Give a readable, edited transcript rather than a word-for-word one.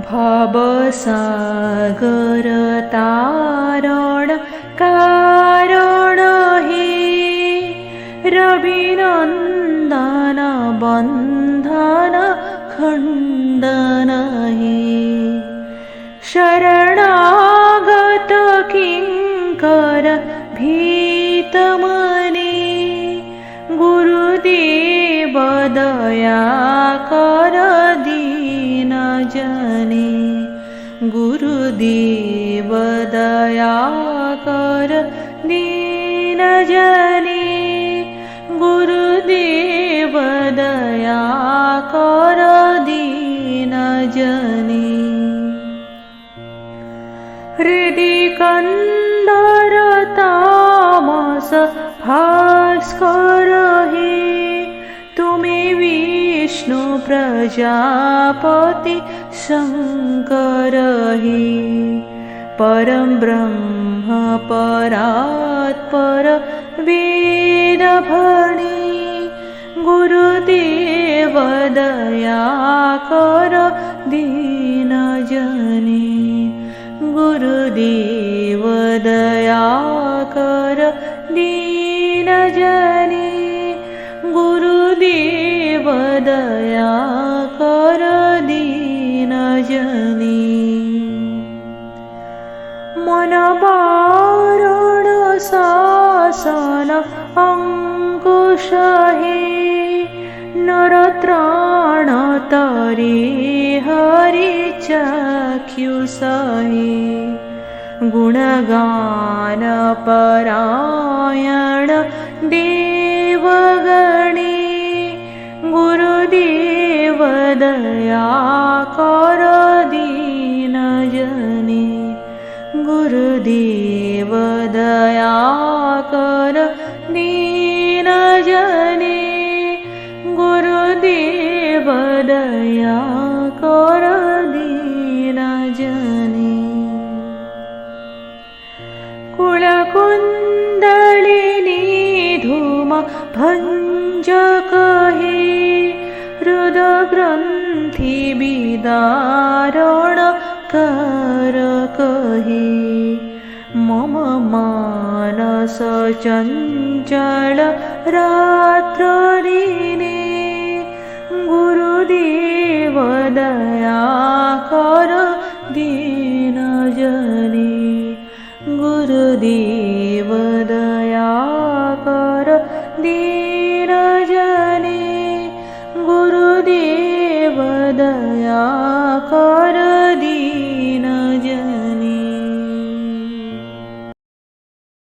भवसागर तारण कारण हे रविनन्दन बन्धन खण्डन हे शरणागत किङ्कर भीतमने गुरुदेव दया कर दीनजने गुरुदेव दया कर दीनजने गुरुदेव दया कर दीनजने हृदि कंदर तामस भास्कर हे तुमे विष्णु प्रजापति शंकर हे परम ब्रह्म परात्पर वेद भणी गुरुदेव दया कर दीनजने गुरुदेव दया कर दीनजने गुरुदेव दया कर दीनजने मन बारण शासन अंकुश हे नरत्राण तरे हरि चक्षुष हे गुणगान परायण देवगणे गुरुदेव दया कर दीनजने गुरुदेव दया कर दीनजने गुरुदेव दया कर दीनजने कुलकुंडलिनी धूम भंजक हे हृदग्रंथि विदारण कारक हे मम मानस चंचल रात्रदिने गुरुदेव दया कर दीनजने गुरुदेव दया कर दीनजने गुरुदेव दया कर